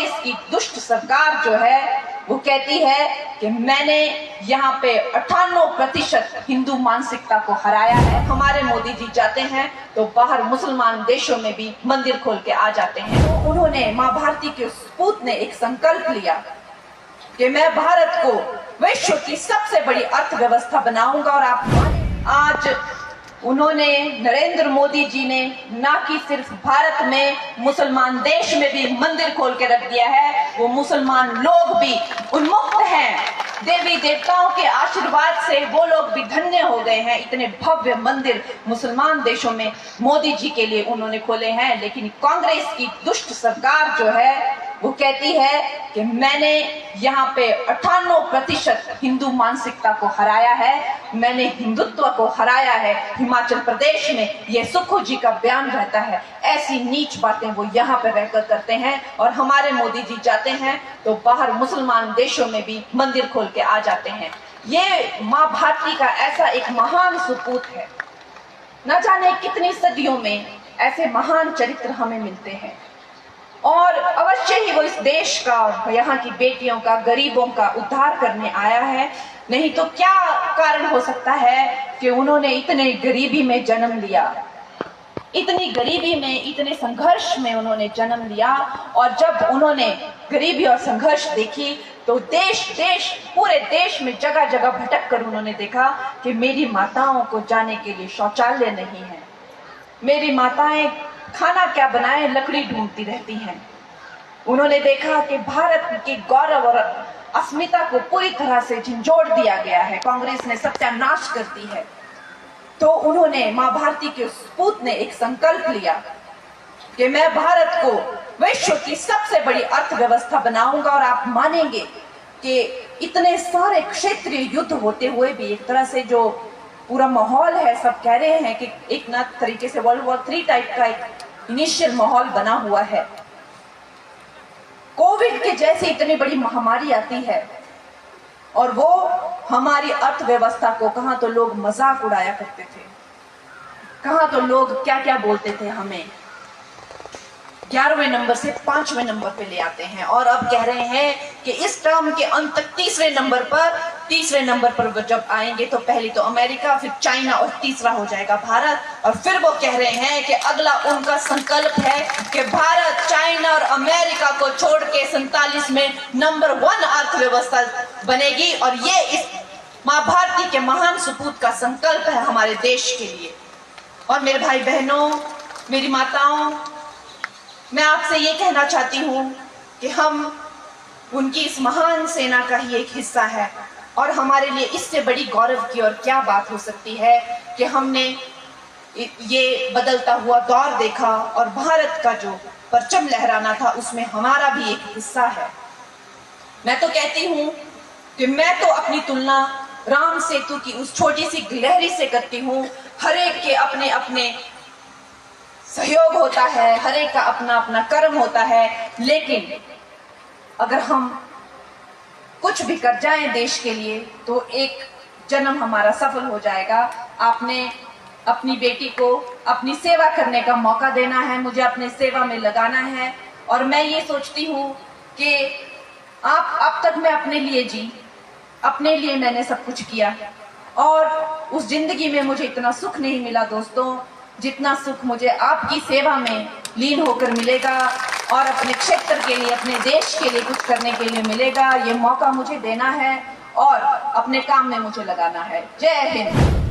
कांग्रेस की दुष्ट सरकार जो है वो कहती है कि मैंने यहाँ पे 98% हिंदू मानसिकता को हराया है। हमारे मोदी जी जाते हैं तो बाहर मुसलमान देशों में भी मंदिर खोल के आ जाते हैं। तो उन्होंने माँ भारती के सपूत ने एक संकल्प लिया कि मैं भारत को विश्व की सबसे बड़ी अर्थव्यवस्था बनाऊंगा। और आप आज उन्होंने, नरेंद्र मोदी जी ने ना कि सिर्फ भारत में, मुसलमान देश में भी मंदिर खोल के रख दिया है। वो मुसलमान लोग भी उन्मुक्त हैं। देवी देवताओं के आशीर्वाद से वो लोग भी धन्य हो गए हैं। इतने भव्य मंदिर मुसलमान देशों में मोदी जी के लिए उन्होंने खोले हैं। लेकिन कांग्रेस की दुष्ट सरकार जो है वो कहती है कि मैंने यहाँ पे 98% हिंदू मानसिकता को हराया है, मैंने हिंदुत्व को हराया है। हिमाचल प्रदेश में ये सुखू जी का बयान रहता है। ऐसी नीच बातें वो यहाँ पे रहकर करते हैं। और हमारे मोदी जी जाते हैं तो बाहर मुसलमान देशों में भी मंदिर खोल के आ जाते हैं। ये माँ भारती का ऐसा एक महान सपूत है। न जाने कितनी सदियों में ऐसे महान चरित्र हमें मिलते हैं। और अवश्य ही वो इस देश का, यहाँ की बेटियों का, गरीबों का उद्धार करने आया है। नहीं तो क्या कारण हो सकता है कि उन्होंने इतने गरीबी में जन्म लिया, इतनी गरीबी में, इतने संघर्ष में उन्होंने जन्म लिया। और जब उन्होंने गरीबी और संघर्ष देखी तो पूरे देश में जगह जगह भटक कर उन्होंने देखा कि मेरी माताओं को जाने के लिए शौचालय नहीं है, मेरी माताएं खाना क्या बनाए लकड़ी ढूंढती रहती हैं। उन्होंने देखा कि भारत के गौरव और अस्मिता को पूरी तरह से झंझोड़ दिया गया है, कांग्रेस ने सत्यानाश कर दी है। तो उन्होंने, माँ भारती के सपूत ने एक संकल्प लिया कि मैं भारत को विश्व की सबसे बड़ी अर्थव्यवस्था बनाऊंगा। और आप मानेंगे कि इतने सारे क्षेत्रीय युद्ध होते हुए भी एक तरह से जो पूरा माहौल है, सब कह रहे हैं कि एक ना तरीके से वर्ल्ड वॉर 3 टाइप का एक इनिशियल माहौल बना हुआ है। कोविड के जैसे इतनी बड़ी महामारी आती है और वो हमारी अर्थव्यवस्था को, कहां तो लोग मजाक उड़ाया करते थे, कहां तो लोग क्या क्या बोलते थे, हमें 11वें नंबर से 5वें नंबर पे ले आते हैं। और अब कह रहे हैं कि इस टर्म के अंत तक तीसरे नंबर पर जब आएंगे तो पहले तो अमेरिका, फिर चाइना और तीसरा हो जाएगा भारत। और फिर वो कह रहे हैं कि अगला उनका संकल्प है कि भारत, चाइना और अमेरिका को छोड़ के 47 में नंबर 1 अर्थव्यवस्था बनेगी। और ये इस माँ भारती के महान सपूत का संकल्प है हमारे देश के लिए। और मेरे भाई बहनों, मेरी माताओं, मैं आपसे ये कहना चाहती हूँ कि हम उनकी इस महान सेना का ही एक हिस्सा है। और हमारे लिए इससे बड़ी गौरव की और क्या बात हो सकती है कि हमने ये बदलता हुआ दौर देखा और भारत का जो परचम लहराना था उसमें हमारा भी एक हिस्सा है। मैं तो कहती हूँ कि मैं तो अपनी तुलना राम सेतु की उस छोटी सी गिलहरी से करती हूँ। हर एक के अपने अपने सहयोग होता है, हर एक का अपना अपना कर्म होता है। लेकिन अगर हम कुछ भी कर जाएं देश के लिए तो एक जन्म हमारा सफल हो जाएगा। आपने अपनी बेटी को अपनी सेवा करने का मौका देना है, मुझे अपने सेवा में लगाना है। और मैं ये सोचती हूँ कि अब तक मैं अपने लिए जी, अपने लिए मैंने सब कुछ किया और उस जिंदगी में मुझे इतना सुख नहीं मिला दोस्तों, जितना सुख मुझे आपकी सेवा में लीन होकर मिलेगा और अपने क्षेत्र के लिए, अपने देश के लिए कुछ करने के लिए मिलेगा। ये मौका मुझे देना है और अपने काम में मुझे लगाना है। जय हिंद।